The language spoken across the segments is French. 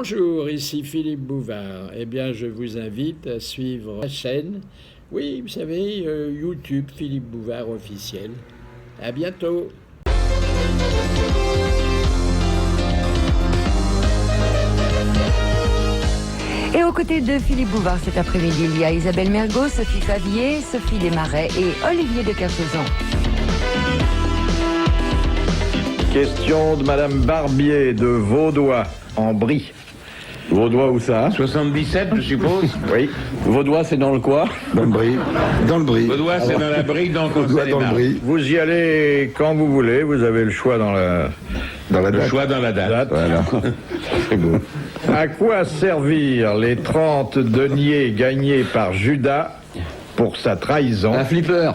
Bonjour, ici Philippe Bouvard. Eh bien, je vous invite à suivre la chaîne. Oui, vous savez, YouTube Philippe Bouvard officiel. À bientôt. Et aux côtés de Philippe Bouvard cet après-midi, il y a Isabelle Mergo, Sophie Favier, Sophie Desmarais et Olivier de Kersauzon. Question de Madame Barbier de Vaudois, en Brie. Vaudois où ça? 77, je suppose. Oui. Vaudois, c'est dans le quoi? Dans le Brie. Dans le Brie. Vaudois, c'est dans la Brie, donc on Vaudois dans le Brie. Vous y allez quand vous voulez, vous avez le choix dans la Le date. choix dans la date. Voilà. C'est beau. À quoi servirent les 30 deniers gagnés par Judas pour sa trahison? Un flipper.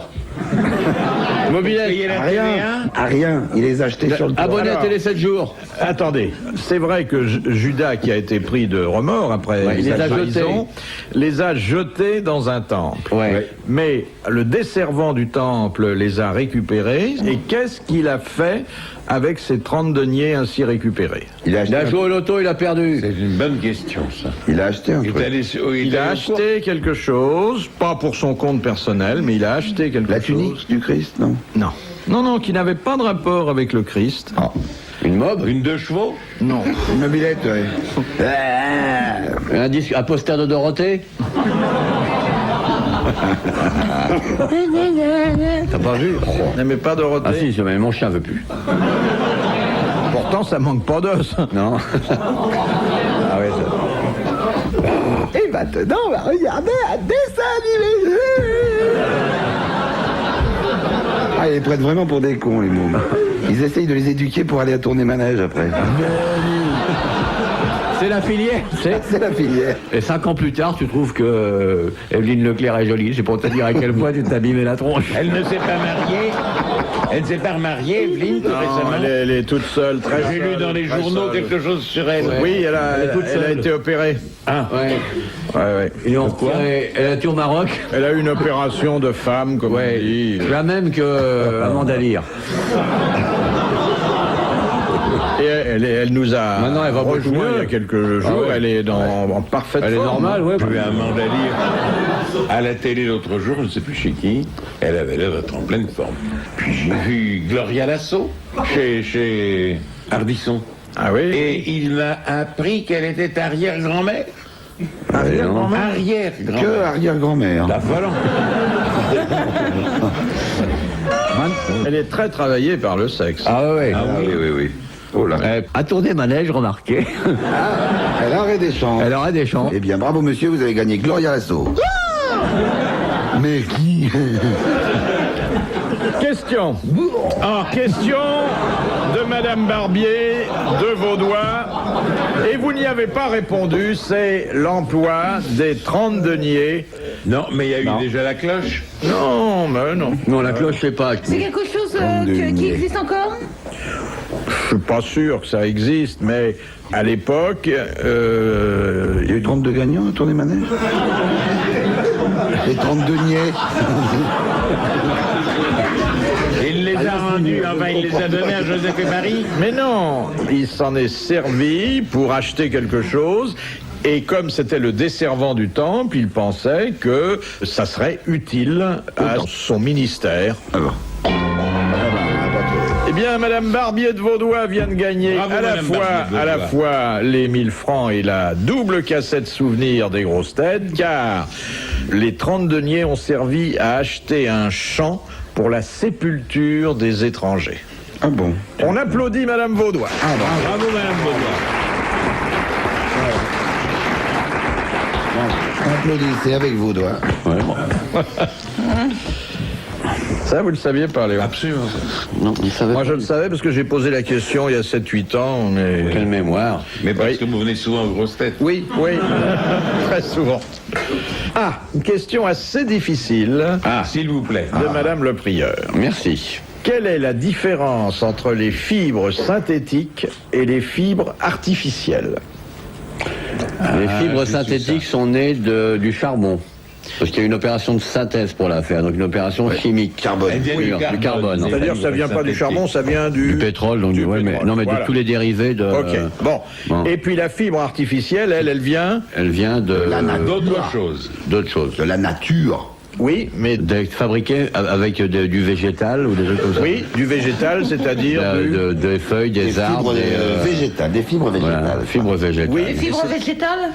Mobilette. Payez la Rien. TVA. À rien. Il les a achetés sur le toit. Abonné à Alors. Télé 7 jours. Attendez, c'est vrai que Judas, qui a été pris de remords après Ouais, il sa les a trahison, les a jetés dans un temple. Ouais. Mais le desservant du temple les a récupérés. Et qu'est-ce qu'il a fait avec ces 30 deniers ainsi récupérés? Il a Il acheté, a joué au loto, il a perdu. C'est une bonne question, ça. il a acheté un Il est truc. allé sur- Il a acheté quelque chose, pas pour son compte personnel, mais il a acheté quelque La chose. tunique du Christ, non? Non. Non, non, qui n'avait pas de rapport avec le Christ. Ah. Une mob. Une 2 chevaux. Non. Une mobilette, ouais. Un disque, un poster de Dorothée. T'as pas vu? N'aimait pas Dorothée. Ah si, mais mon chien veut plus. Pourtant, ça manque pas d'os. Non. Ah ouais, ça. Et maintenant, on va regarder un dessin animé. Ah, ils les prennent vraiment pour des cons, les mômes. Ils essayent de les éduquer pour aller à tourner manège après. C'est la filière, c'est. C'est la filière. Et 5 ans plus tard, tu trouves que Evelyne Leclerc est jolie. C'est pour te dire à quel point tu t'es abîmé la tronche. Elle ne s'est pas mariée. Elle ne s'est pas remariée, Evelyne, tout Non, récemment. elle est toute seule, très J'ai lu seule, dans les très journaux seule. quelque chose sur elle. Oui, elle a, Elle est toute elle a seule. été opérée. Ah. Ouais. Ouais, ouais. Et on elle a été au Maroc. Elle a eu une opération de femme, comme Ouais. on dit. La même que Amanda Lear. Et elle nous a Maintenant, elle va beaucoup rejoint mieux. il y a quelques jours. Ah ouais. Elle est en parfaite Elle est forme. normale, ouais. J'ai vu Amanda Lear à la télé l'autre jour, je ne sais plus chez qui. Elle avait l'air d'être en pleine forme. Puis j'ai vu Gloria Lasso chez Ardisson. Ah oui. Et il m'a appris qu'elle était arrière-grand-mère. Arrière-grand-mère. Que Arrière-grand-mère. arrière-grand-mère. La voilà. Elle est très travaillée par le sexe. Ah ouais. Ah oui, oui, oui. Oh là. À tourner manège, remarquez. Elle aurait des chances. Elle aura des chants. Eh bien, bravo monsieur, vous avez gagné Gloria Lasso. Mais qui? Question. Question de Madame Barbier de Vaudois. Et vous n'y avez pas répondu, c'est l'emploi des 30 deniers. Non, mais il y a eu déjà la cloche. Non, mais non. Non, la cloche, c'est pas. C'est quelque chose deniers. qui existe encore? Je suis pas sûr que ça existe, mais à l'époque, Il y a eu 32 gagnants à tourner manège. Les 32 niais. Il les a rendus, enfin, il les a donnés à Joseph et Marie. mais non, il s'en est servi pour acheter quelque chose. Et comme c'était le desservant du temple, il pensait que ça serait utile à son ministère. Alors. Eh bien, Madame Barbier de Vaudois vient de gagner Bravo, à la Madame Barbier de à la Vaudois. fois les 1000 francs et la double cassette souvenir des grosses têtes, car les 30 deniers ont servi à acheter un champ pour la sépulture des étrangers. Ah bon. On applaudit Madame Vaudois. Bravo, Madame Vaudois. Applaudissez avec vos doigts. Ça, vous le saviez pas, Léon? Absolument. Non, il savait Moi, pas. je le savais parce que j'ai posé la question il y a 7-8 ans, mais... Quelle mémoire. Mais parce Oui. que vous venez souvent aux grosses têtes. Oui, oui, très souvent. Ah, une question assez difficile Ah, s'il vous plaît. de Madame le Prieur. Merci. Quelle est la différence entre les fibres synthétiques et les fibres artificielles? Les fibres je sais synthétiques sont nées du charbon. Parce qu'il y a une opération de synthèse pour la faire, donc une opération chimique. Carbone. Elle vient Oui, du carbone. C'est-à-dire que ça vient pas du charbon, ça vient Du pétrole, donc du ouais, mais, pétrole, non, mais voilà. de tous les dérivés de. Ok, bon. bon. Et puis la fibre artificielle, elle vient... Elle vient de. D'autres choses. D'autres choses. De la nature. Oui, mais... D'être fabriqué avec du végétal ou des trucs comme ça. Oui, du végétal, c'est-à-dire Des feuilles, des arbres, végétales, des fibres végétales. voilà, fibres végétales. Oui, Fibre végétale?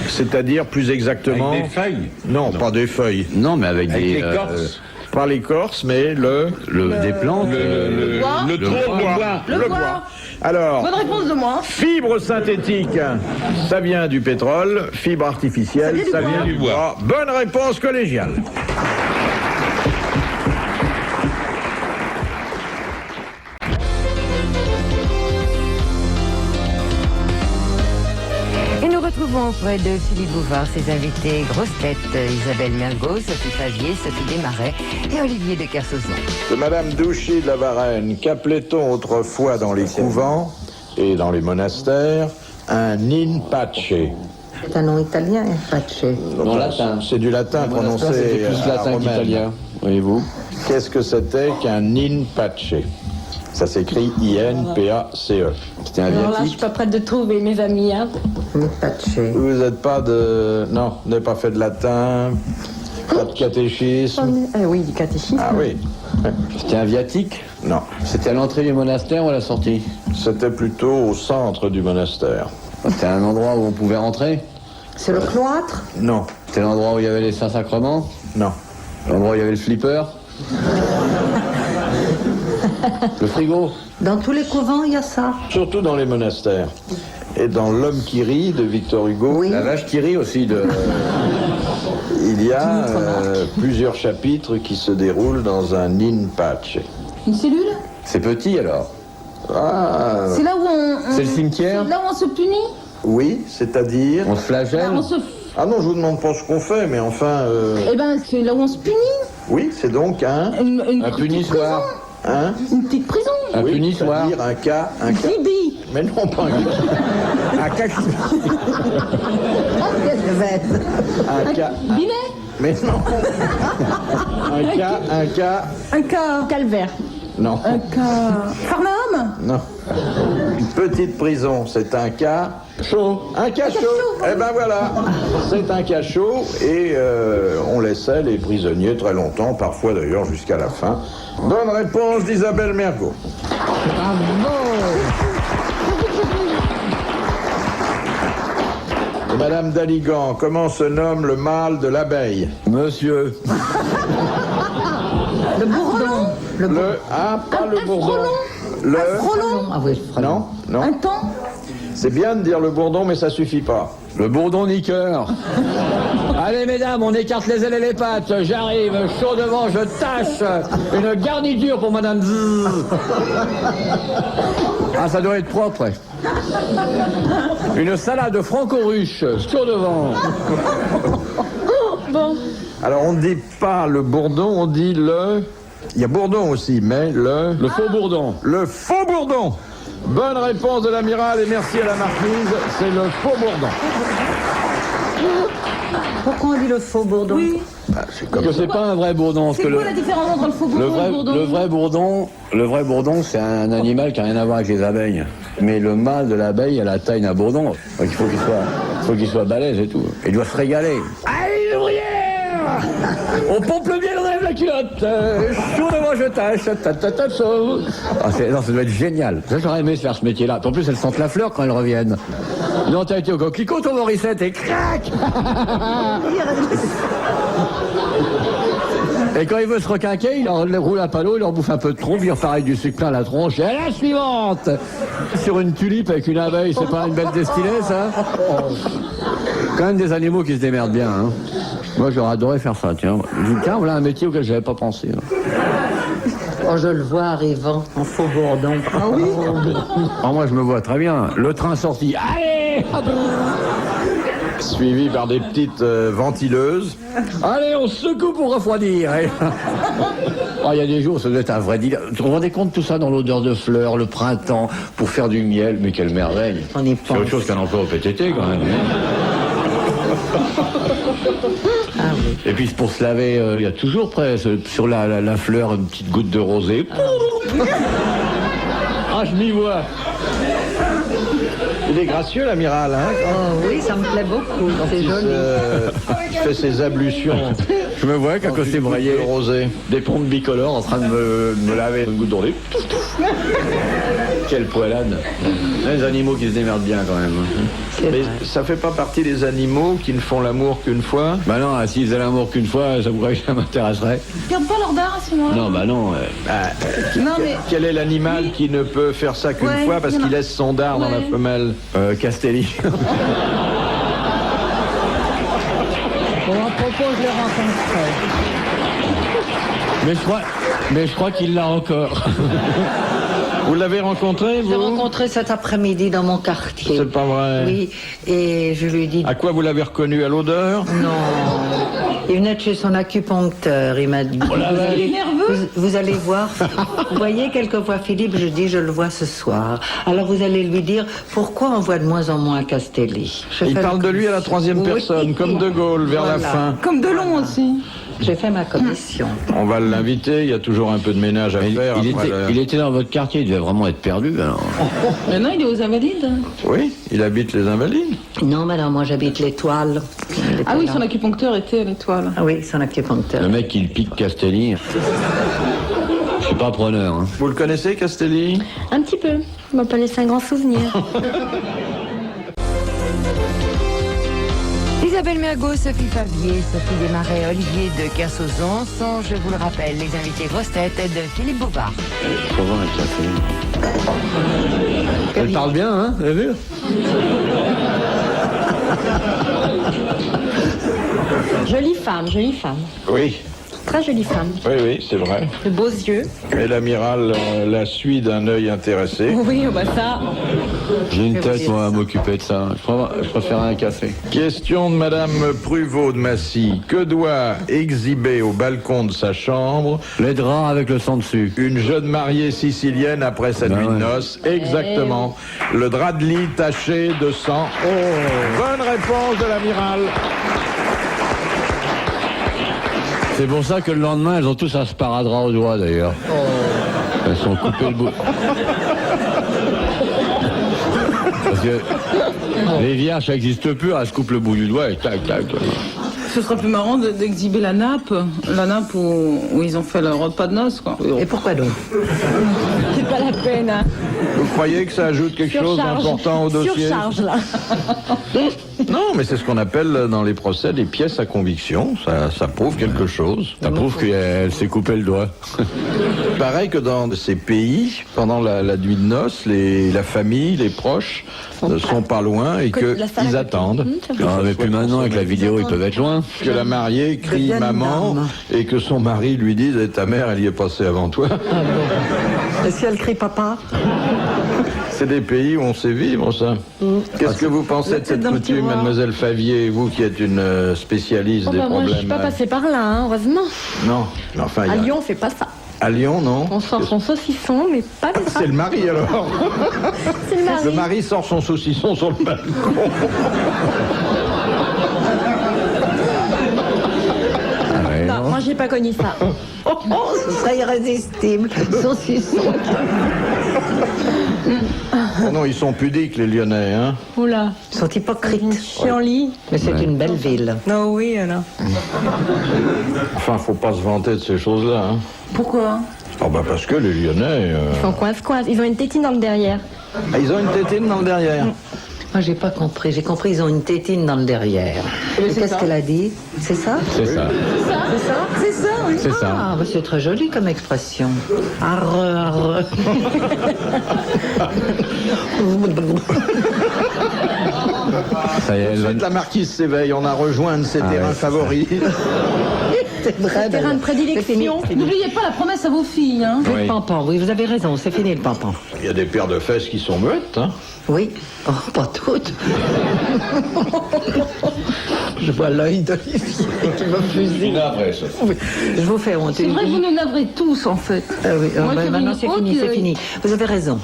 c'est-à-dire plus exactement... Avec des feuilles. Non, pas des feuilles. Non, mais avec Avec des. l'écorce. Pas l'écorce, mais Des plantes. Le bois. Le bois. Alors, Bonne réponse de moi. fibre synthétique, ça vient du pétrole. Fibre artificielle, ça vient du bois. Bonne réponse collégiale. Et nous retrouvons auprès de Philippe Bouvard ses invités grosses têtes Isabelle Mergo, Sophie Favier, Sophie Desmarais et Olivier de Kersauzon. De Madame Douchy de la Varenne, qu'appelait-on autrefois dans les couvents et dans les monastères un in pace? C'est un nom italien, Pace. Non, latin. C'est du latin prononcé C'était plus à la latin romaine. qu'italien. Voyez-vous. Qu'est-ce que c'était qu'un in pace? Ça s'écrit I-N-P-A-C-E. C'était un Alors là, je suis viatique. pas prête de trouver mes amis. Hein. Pace. Vous n'êtes pas de... Non, vous n'avez pas fait de latin, pas de catéchisme. Oui, du catéchisme. Ah oui. C'était un viatique. Non, C'était à l'entrée du monastère ou à la sortie? c'était plutôt au centre du monastère. C'était un endroit où on pouvait rentrer? C'est le cloître. Non, C'était l'endroit où il y avait les Saints-Sacrements? non. L'endroit où il y avait le flipper? Le frigo? Dans tous les couvents, il y a ça. Surtout dans les monastères. Et dans L'homme qui rit de Victor Hugo, Oui. La vache qui rit aussi de... il y a plusieurs chapitres qui se déroulent dans un in pace. Une cellule? C'est petit alors? Ah, C'est là où on. C'est le cimetière? C'est là où on se punit? oui, c'est-à-dire... On se flagelle? Là, on se. Ah non, je vous demande pas ce qu'on fait, mais enfin... Eh ben, c'est là où on se punit. Oui, c'est donc un... Une Un petite punissoir? Hein Une petite prison. Un Oui, punissoir? c'est-à-dire un cas... Zibi. Mais non, pas un cas... Un cas... Binet. Mais non. Un cas. Calvaire. Non, Un cas. Farnham. non. Une petite prison, c'est un cas chaud. Un cas chaud. Eh ben voilà, c'est un cas chaud et on laissait les prisonniers très longtemps, parfois d'ailleurs jusqu'à la fin. Bonne réponse d'Isabelle Mergo. Et Madame Daligan, comment se nomme le mâle de l'abeille? Monsieur. Le bourdon. Pas le bourdon. Le... frelon. Ah oui, le frelon. Non, non. Un temps. C'est bien de dire le bourdon, mais ça suffit pas. Le bourdon niqueur. Allez mesdames, on écarte les ailes et les pattes. J'arrive, chaud devant, je tâche. Une garniture pour madame Zzz. Ah, ça doit être propre. Ouais. Une salade franco-ruche, chaud devant. Bon. Alors on ne dit pas le bourdon, on dit le... Il y a bourdon aussi, mais le faux bourdon. Le faux bourdon. Bonne réponse de l'amiral et merci à la marquise, c'est le faux bourdon. Pourquoi on dit le faux bourdon? Oui. C'est comme Que c'est pas un vrai bourdon. parce C'est que quoi la différence entre le faux bourdon et le bourdon? le vrai bourdon, c'est un animal qui n'a rien à voir avec les abeilles. Mais le mâle de l'abeille a la taille d'un bourdon. Donc il faut qu'il soit balèze et tout. Et il doit se régaler. Allez, l'ouvrière! On pompe le miel, on enlève la culotte. Chaud devant, je tâche. Ah, non, ça doit être génial. J'aurais aimé faire ce métier-là. En plus, elles sentent la fleur quand elles reviennent. Non, t'as été au coquelicot, ton Morissette, et crac! Et quand il veut se requinquer, il leur roule à palo, il leur bouffe un peu de trompe, il repart avec du sucre plein la tronche. Et à la suivante! Sur une tulipe avec une abeille, c'est pas une belle destinée, ça? Quand même des animaux qui se démerdent bien, hein. Moi, j'aurais adoré faire ça, tiens. Tiens, voilà un métier auquel j'avais pas pensé. Oh, je le vois arrivant en faux bourdon. Ah oui. Moi, je me vois très bien. Le train sorti. Allez! suivi par des petites ventileuses. Allez, on se secoue pour refroidir. Il y a des jours, ça doit être un vrai deal. Vous vous rendez compte tout ça dans l'odeur de fleurs, le printemps, pour faire du miel, mais quelle merveille. On y C'est autre chose qu'un emploi au PTT, quand même. Ah oui. Et puis pour se laver, il y a toujours près, sur la fleur, une petite goutte de rosée. Ah, je m'y vois. Il est gracieux, l'amiral, hein, Oh oui, ça me plaît beaucoup, c'est joli. il fait ses ablutions. Je me vois qu'à côté broyer rosé. des pompes bicolores en train de me laver une goutte de rosée. Quelle poêlade. Les animaux qui se démerdent bien quand même. Mais ça fait pas partie des animaux qui ne font l'amour qu'une fois? Bah non, s'ils faisaient l'amour qu'une fois, ça pourrait que ça m'intéresserait. Ils regardent pas leur dard à ce moment-là. Non, bah non. Non, mais. Quel est l'animal qui ne peut faire ça qu'une Ouais, fois parce il y en a. qu'il laisse son dard dans la Ouais. femelle? Castelli. Bon, à propos, je l'ai rencontré. mais je crois qu'il l'a encore. Vous l'avez rencontré, Je l'ai vous? rencontré cet après-midi dans mon quartier. C'est pas vrai. Oui, et je lui ai dit... À quoi vous l'avez reconnu? À l'odeur? Non. Il venait de chez son acupuncteur, il m'a dit. Vous allez voir. Vous voyez, quelquefois, Philippe, je dis, je le vois ce soir. Alors vous allez lui dire, pourquoi on voit de moins en moins Castelli? Il parle de lui à la troisième personne, comme De Gaulle, vers la fin. Comme Delon aussi. J'ai fait ma commission. On va l'inviter, il y a toujours un peu de ménage à faire. Il était dans votre quartier, il devait vraiment être perdu alors. Mais non, il est aux Invalides. Oui, il habite les Invalides. Non, mais non, moi j'habite l'Étoile. Ah oui, son acupuncteur était à l'Étoile. Ah oui, son acupuncteur. Le mec qui le pique Castelli. Je suis pas preneur. Hein. Vous le connaissez, Castelli? Un petit peu. Il m'a pas laissé un grand souvenir. Isabelle Mergo, Sophie Favier, Sophie Desmarais, Olivier de Kersauzon sont, je vous le rappelle, les invités grosses têtes de Philippe Bouvard. Comment un café? Elle parle bien, hein? Vous avez vu? Jolie femme, jolie femme. Oui, Très jolie femme. oui, c'est vrai. De beaux yeux. Et l'amiral la suit d'un œil intéressé. Oui, bah ça. J'ai une tête, moi, à m'occuper de ça. Je préfère un café. Question de Madame Pruvot de Massy. Que doit exhiber au balcon de sa chambre Les draps avec le sang dessus. une jeune mariée sicilienne après sa nuit de noces? Exactement. Le drap de lit taché de sang. Bonne réponse de l'amiral. C'est pour ça que le lendemain, elles ont tous un sparadrap au doigt, d'ailleurs. Elles sont coupées le bout. Parce que les vierges, ça n'existe plus, elles se coupent le bout du doigt et tac, tac. Ce serait plus marrant d'exhiber la nappe où ils ont fait leur repas de noces, quoi. Et pourquoi donc? C'est pas la peine. Hein. Vous croyez que ça ajoute quelque chose d'important au dossier? Surcharge, là. Non, mais c'est ce qu'on appelle dans les procès des pièces à conviction. Ça prouve quelque chose. Ça prouve qu'elle s'est coupé le doigt. Pareil que dans ces pays, pendant la nuit de noces, la famille, les proches ne sont pas loin et qu'ils attendent. Non, mais puis maintenant, avec la vidéo, ils peuvent être loin. Que la mariée crie Devienne maman dame. et que son mari lui dise eh, ta mère, elle y est passée avant toi. Et si elle crie papa? C'est des pays où on sait vivre, ça. Qu'est-ce que vous pensez de cette dans le coutume, tiroir. mademoiselle Favier, vous qui êtes une spécialiste des Moi, problèmes? je suis pas passée par là, hein, heureusement. Non, mais enfin, il y À a- Lyon, on fait pas ça. À Lyon, non. On sort son saucisson, mais pas les C'est le mari alors. C'est le mari. Le mari sort son saucisson sur le balcon. Non, moi, j'ai pas connu ça. Oh, ce serait irrésistible. Saucisson. Oh non, ils sont pudiques, les Lyonnais, hein. Oula. Ils sont hypocrites. Chienlit. Mais c'est une belle ville. Non, oui, alors. Enfin, faut pas se vanter de ces choses-là, hein. Pourquoi? Oh bah parce que les Lyonnais... Ils sont coince-coince. Ils ont une tétine dans le derrière. Ah, ils ont une tétine dans le derrière. Moi, j'ai pas compris. J'ai compris, ils ont une tétine dans le derrière. Et c'est qu'est-ce ça. qu'elle a dit? C'est ça? C'est ça. C'est ça, oui. C'est ça. Ah, bah, c'est très joli comme expression. Arre, arre. Ça y est, elle va- La marquise s'éveille, on a rejoint un de ses terrains favoris. C'est vrai. Terrain de prédilection. N'oubliez pas la promesse à vos filles, hein. Le pampan, oui, vous avez raison, c'est fini le pampan. Il y a des paires de fesses qui sont muettes, hein. Oui, oh, pas toutes. Je vois l'œil d'Olivier qui me fusille. Je vous fais honte. C'est vrai que vous nous navrez tous, en fait. Ah oui, Moi qui avais maintenant une c'est honte, fini, c'est fini. Vous avez raison.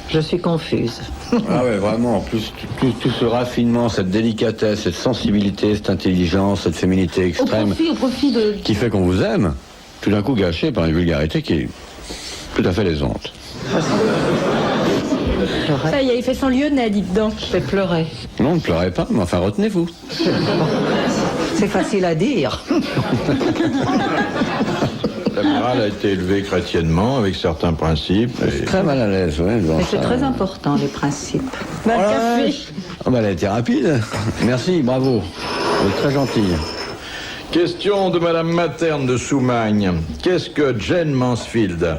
Je suis confuse. Ah ouais, vraiment, en plus, tout ce raffinement, cette délicatesse, cette sensibilité, cette intelligence, cette féminité extrême, Au profit de... qui fait qu'on vous aime, tout d'un coup gâché par une vulgarité qui est tout à fait lésante. Ça y est, il fait son lieutenant, dites donc. Je vais pleurer. Non, ne pleurez pas, mais enfin, retenez-vous. C'est facile à dire. L'amiral a été élevé chrétiennement avec certains principes. Et... Très mal à l'aise, ouais. Mais c'est très important, les principes. Bah, le café. Ah bah, elle a été rapide. Merci, bravo. Vous êtes très gentille. Question de Madame Materne de Soumagne. Qu'est-ce que Jane Mansfield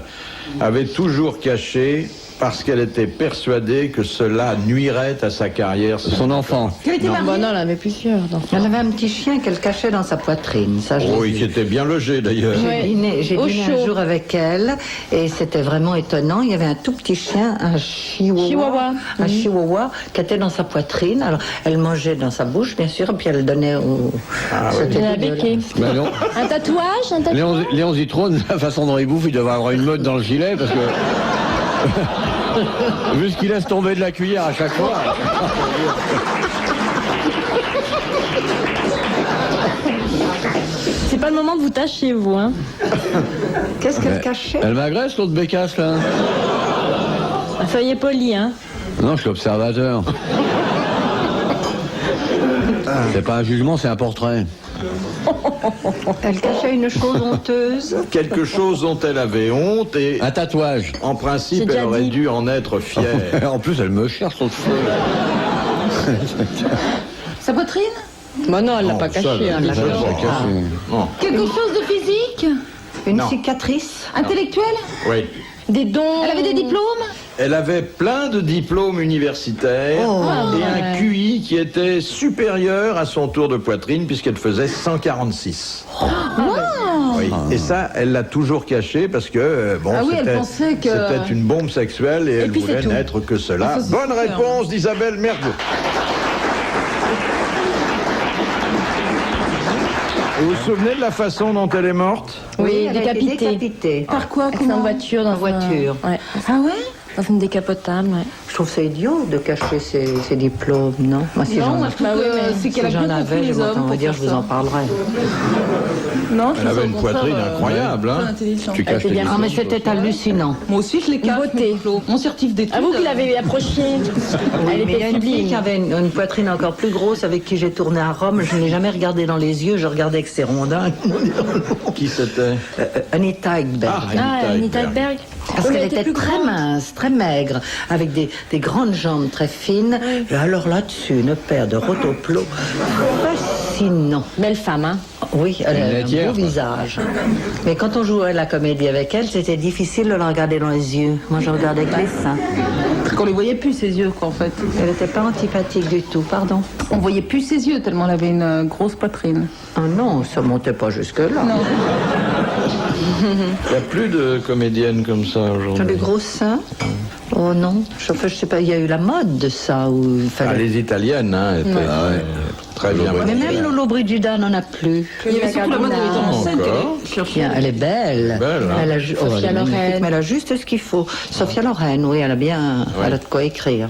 avait toujours caché parce qu'elle était persuadée que cela nuirait à sa carrière? Son enfant. Bah non, elle avait plusieurs. Elle avait un petit chien qu'elle cachait dans sa poitrine. Ça, je l'ai Oui, vu. qui était bien logé d'ailleurs. Ouais. J'ai Au dîné chaud. un jour avec elle et c'était vraiment étonnant. Il y avait un tout petit chien, un chihuahua, un chihuahua qui était dans sa poitrine. Alors elle mangeait dans sa bouche, bien sûr, et puis elle donnait au. C'était Elle a dégueulasse. béqué. Bah, Un tatouage. Léon Zitrone, la façon dont il bouffe, il devrait avoir une meute dans le gilet parce que. Vu ce qu'il laisse tomber de la cuillère à chaque fois. C'est pas le moment de vous tâcher, vous, hein. Qu'est-ce qu'elle cachait? Elle m'agresse, l'autre bécasse, là. Soyez poli, hein. Non, je suis observateur. C'est pas un jugement, c'est un portrait. Elle cachait une chose honteuse. Quelque chose dont elle avait honte et Un tatouage. en J'ai principe déjà elle aurait dit. dû en être fière. En plus, elle me cherche son feu. Sa poitrine? Bah non, elle l'a Non, pas ça, caché. là, Elle l'a ça, caché. ça, caché. Non. Quelque chose de physique? Une Non. cicatrice. Intellectuel? Oui. Des dons. Elle avait des diplômes? Elle avait plein de diplômes universitaires et un QI qui était supérieur à son tour de poitrine puisqu'elle faisait 146. Oui. Et ça, elle l'a toujours caché parce que bon, Ah oui, elle c'était pensait que- c'était une bombe sexuelle et elle puis voulait c'est tout. n'être que cela. Ah, ça, c'est Bonne super. réponse d'Isabelle Mergo. Vous vous souvenez de la façon dont elle est morte? Oui, elle a été décapitée. décapitée. Par quoi? Avec sa voiture dans voiture. Ouais. Ah ouais? Dans une décapotable, ouais. Je trouve ça idiot de cacher ses diplômes, non? Moi, si Non, j'en moi je trouve Bah oui, que mais c'est qu'elle a si bien j'en compris avais, je les hommes on va pour dire, faire je vous ça. en parlerai. Non, je Elle trouve avait ça, une au contraire, poitrine incroyable, très hein. intelligent. Tu caches était tes bien Ah, diplômes, mais c'était hallucinant. Moi aussi, je les cache. Beauté. mes diplômes. Mon certif d'études. À vous qui l'avez approché. Elle Mais il y a était une fille qui sublime. avait une poitrine encore plus grosse avec qui j'ai tourné à Rome. Je ne l'ai jamais regardé dans les yeux, je regardais avec ses rondins. Qui c'était? Anita Ekberg. Ah, Anita Ekberg. Parce Oui, mais qu'elle elle était était plus très grande. mince, très maigre, avec des grandes jambes très fines. Et alors là-dessus, une paire de rotoplos fascinant. Belle femme, hein. Oui, elle Une a un laitière, beau quoi. visage. Mais quand on jouait la comédie avec elle, c'était difficile de la regarder dans les yeux. Moi, je regardais avec les seins. Qu'on les voyait plus ses yeux, quoi, en fait. Elle n'était pas antipathique du tout, pardon. On voyait plus ses yeux tellement elle avait une grosse poitrine. Ah non, ça montait pas jusque-là. Non. Il n'y a plus de comédiennes comme ça T'as aujourd'hui. des gros seins? Oh non, je sais pas, il y a eu la mode de ça où il Ah, fallait... les italiennes hein, étaient très bien. Mais même Lolo Brigida n'en a plus. Il y avait surtout la mode de mettre en scène Encore. qu'elle cherchait. Bien, elle est belle. Belle, hein. Elle a, Sophia elle est magnifique, Loren. mais elle a juste ce qu'il faut. Sophia Loren, oui, elle a bien, elle a de quoi écrire.